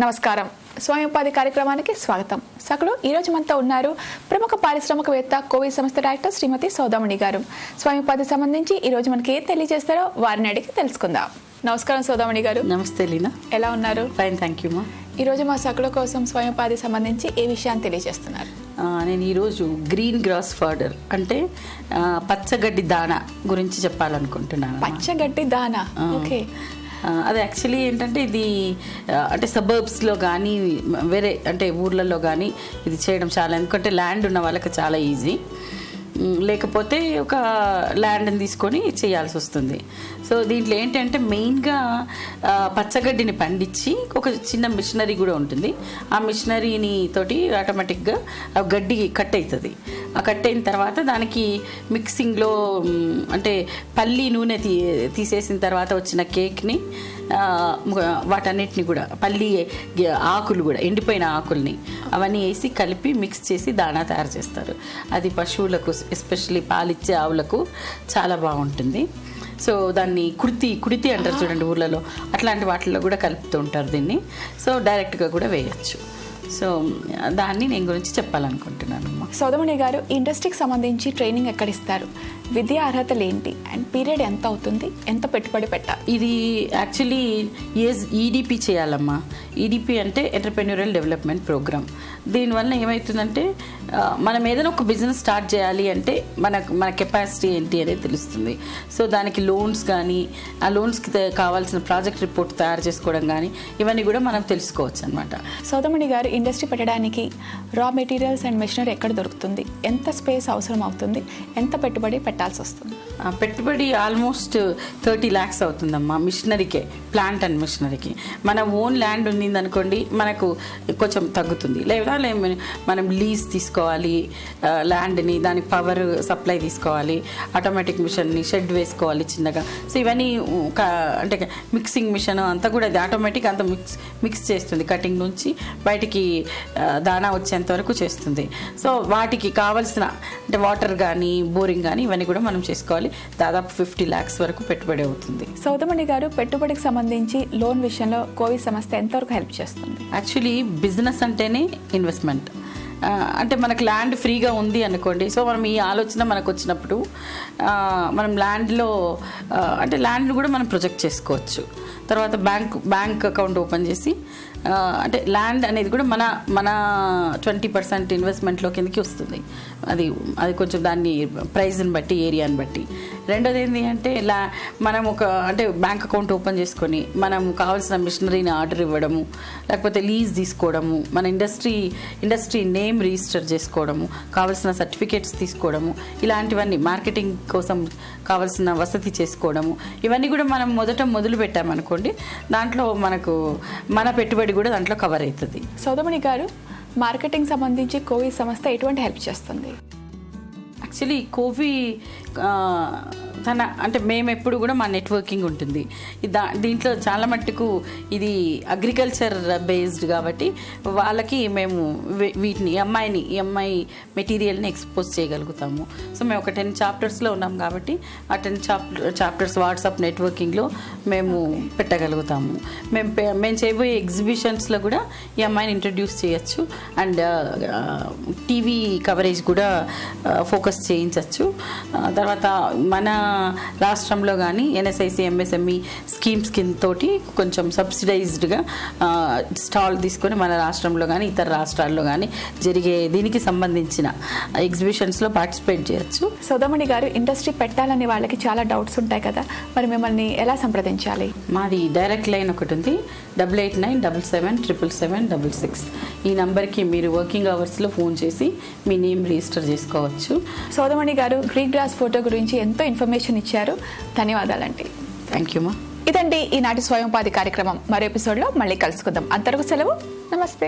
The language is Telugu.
నమస్కారం. స్వయం ఉపాధి కార్యక్రమానికి స్వాగతం. సకలు ఈ రోజు మనతో ఉన్నారు ప్రముఖ పారిశ్రామికవేత్త కోవి సంస్థ డైరెక్టర్ శ్రీమతి సౌదామణి గారు. స్వయం ఉపాధి సంబంధించి ఈ రోజు మనకి ఏం తెలియజేస్తారో వారిని అడిగి తెలుసుకుందాం. నమస్కారం సౌదామణి గారు. నమస్తే లీనా. ఎలా ఉన్నారు? ఫైన్, థ్యాంక్ యూ మా. ఈ రోజు మా సకల కోసం స్వయం ఉపాధి సంబంధించి ఏ విషయాన్ని తెలియజేస్తున్నారు? నేను ఈరోజు గ్రీన్ గ్రాస్ ఫాడర్ అంటే పచ్చగడ్డి దానా గురించి చెప్పాలనుకుంటున్నాను. పచ్చగడ్డి దానా, ఓకే. అది యాక్చువల్లీ ఏంటంటే ఇది అంటే సబర్బ్స్లో కానీ వేరే అంటే ఊర్లలో కానీ ఇది చేయడం చాలా, ఎందుకంటే ల్యాండ్ ఉన్న వాళ్ళకి చాలా ఈజీ, లేకపోతే ఒక ల్యాండ్ని తీసుకొని చేయాల్సి వస్తుంది. సో దీంట్లో ఏంటంటే మెయిన్గా పచ్చగడ్డిని పండించి ఒక చిన్న మిషనరీ కూడా ఉంటుంది. ఆ మిషనరీని తోటి ఆటోమేటిక్గా ఆ గడ్డి కట్ అవుతుంది. ఆ కట్ అయిన తర్వాత దానికి మిక్సింగ్లో అంటే పల్లి నూనె తీసేసిన తర్వాత వచ్చిన కేక్ని వాటన్నిటిని కూడా పల్లి ఆకులు కూడా ఎండిపోయిన ఆకుల్ని అవన్నీ వేసి కలిపి మిక్స్ చేసి దాణా తయారు చేస్తారు. అది పశువులకు ఎస్పెషల్లీ పాలిచ్చే ఆవులకు చాలా బాగుంటుంది. సో దాన్ని కుడితి అంటారు చూడండి ఊర్లలో, అట్లాంటి వాటిల్లో కూడా కలుపుతూ ఉంటారు దీన్ని. సో డైరెక్ట్గా కూడా వేయచ్చు. సో దాన్ని నేను గురించి చెప్పాలనుకుంటున్నాను. సౌదామణి గారు, ఈ ఇండస్ట్రీకి సంబంధించి ట్రైనింగ్ ఎక్కడ ఇస్తారు? విద్యా అర్హతలు ఏంటి? అండ్ పీరియడ్ ఎంత అవుతుంది? ఎంత పెట్టుబడి పెట్టాలి? ఇది యాక్చువల్లీ ఈడిపి చేయాలమ్మా. ఈడిపి అంటే ఎంటర్‌ప్రెన్యూరియల్ డెవలప్మెంట్ ప్రోగ్రామ్. దీనివల్ల ఏమవుతుందంటే మనం ఏదైనా ఒక బిజినెస్ స్టార్ట్ చేయాలి అంటే మన కెపాసిటీ ఏంటి అనేది తెలుస్తుంది. సో దానికి లోన్స్ కానీ, ఆ లోన్స్కి కావాల్సిన ప్రాజెక్ట్ రిపోర్ట్ తయారు చేసుకోవడం కానీ ఇవన్నీ కూడా మనం తెలుసుకోవచ్చు అనమాట. సౌదామణి గారు, ఇండస్ట్రీ పెట్టడానికి రా మెటీరియల్స్ అండ్ మెషినరీ ఎక్కడ దొరుకుతుంది? ఎంత స్పేస్ అవసరం అవుతుంది? ఎంత పెట్టుబడి పెట్టాల్సి వస్తుంది? పెట్టుబడి ఆల్మోస్ట్ 30 lakhs అవుతుందమ్మా మిషనరీకే, ప్లాంట్ అండ్ మిషనరీకి. మన ఓన్ ల్యాండ్ ఉండిందనుకోండి మనకు కొంచెం తగ్గుతుంది. లేదా మనం లీజ్ తీసుకోవాలి ల్యాండ్ని, దానికి పవర్ సప్లై తీసుకోవాలి, ఆటోమేటిక్ మిషన్ని, షెడ్ వేసుకోవాలి చిన్నగా. సో ఇవన్నీ అంటే మిక్సింగ్ మిషన్ అంతా కూడా అది ఆటోమేటిక్ అంతా మిక్స్ చేస్తుంది. కటింగ్ నుంచి బయటికి దానా వచ్చేంత వరకు చేస్తుంది. సో వాటికి కావాల్సిన అంటే వాటర్ కానీ బోరింగ్ కానీ ఇవన్నీ కూడా మనం చేసుకోవాలి. దాదాపు 50 lakhs వరకు పెట్టుబడి అవుతుంది. సౌదామణి గారు, పెట్టుబడికి సంబంధించి లోన్ విషయంలో కోవి సంస్థ ఎంతవరకు హెల్ప్ చేస్తుంది? యాక్చువల్లీ బిజినెస్ అంటేనే ఇన్వెస్ట్మెంట్. అంటే మనకు ల్యాండ్ ఫ్రీగా ఉంది అనుకోండి, సో మనం ఈ ఆలోచన మనకు వచ్చినప్పుడు మనం ల్యాండ్లో అంటే ల్యాండ్ని కూడా మనం ప్రొజెక్ట్ చేసుకోవచ్చు. తర్వాత బ్యాంక్ అకౌంట్ ఓపెన్ చేసి అంటే ల్యాండ్ అనేది కూడా మన 20% ఇన్వెస్ట్మెంట్లో కిందకి వస్తుంది. అది కొంచెం దాన్ని ప్రైజ్ని బట్టి, ఏరియాని బట్టి. రెండోది ఏంటి అంటే మనం అంటే బ్యాంక్ అకౌంట్ ఓపెన్ చేసుకొని మనం కావాల్సిన మిషనరీని ఆర్డర్ ఇవ్వడము, లేకపోతే లీజ్ తీసుకోవడము, మన ఇండస్ట్రీ నేమ్ రిజిస్టర్ చేసుకోవడము, కావాల్సిన సర్టిఫికేట్స్ తీసుకోవడము, ఇలాంటివన్నీ మార్కెటింగ్ కోసం కావాల్సిన వసతి చేసుకోవడము, ఇవన్నీ కూడా మనం మొదలు పెట్టామనుకోండి, దాంట్లో మన పెట్టుబడి కూడా దాంట్లో కవర్ అవుతుంది. సౌదామణి గారు, మార్కెటింగ్ సంబంధించి కోవి సంస్థ ఎటువంటి హెల్ప్ చేస్తుంది? యాక్చువల్లీ కోవి అంటే మేము ఎప్పుడు కూడా మా నెట్వర్కింగ్ ఉంటుంది. దీంట్లో చాలా మట్టుకు ఇది అగ్రికల్చర్ బేస్డ్ కాబట్టి వాళ్ళకి మేము వీటిని ఈ అమ్మాయి మెటీరియల్ని ఎక్స్పోజ్ చేయగలుగుతాము. సో మేము ఒక 10 chaptersలో ఉన్నాం కాబట్టి ఆ 10 chapters వాట్సాప్ నెట్వర్కింగ్లో మేము పెట్టగలుగుతాము. మేము చేయబోయే ఎగ్జిబిషన్స్లో కూడా ఈ అమ్మాయిని ఇంట్రడ్యూస్ చేయొచ్చు. అండ్ టీవీ కవరేజ్ కూడా ఫోకస్ చేయించవచ్చు. తర్వాత మన రాష్ట్రంలో కానీ NSIC MSME స్కీమ్స్ తోటి కొంచెం సబ్సిడైజ్డ్గా స్టాల్ తీసుకొని మన రాష్ట్రంలో కానీ ఇతర రాష్ట్రాల్లో కానీ జరిగే దీనికి సంబంధించిన ఎగ్జిబిషన్స్లో పార్టిసిపేట్ చేయొచ్చు. సౌదామణి గారు, ఇండస్ట్రీ పెట్టాలని వాళ్ళకి చాలా డౌట్స్ ఉంటాయి కదా, మరి మిమ్మల్ని ఎలా సంప్రదించాలి? మాది డైరెక్ట్ లైన్ ఒకటి ఉంది, 8897777766. ఈ నంబర్కి మీరు వర్కింగ్ అవర్స్లో ఫోన్ చేసి మీ నేమ్ రిజిస్టర్ చేసుకోవచ్చు. సౌదామణి గారు, గ్రీన్ గ్రాస్ ఫోటో గురించి ఎంతో ఇన్ఫర్మేషన్ ఇచ్చారు. ధన్యవాదాలండి. థ్యాంక్ యూ మా. ఇదండి ఈనాటి స్వయం ఉపాధి కార్యక్రమం. మరో ఎపిసోడ్లో మళ్ళీ కలుసుకుందాం. అంతవరకు సెలవు. నమస్తే.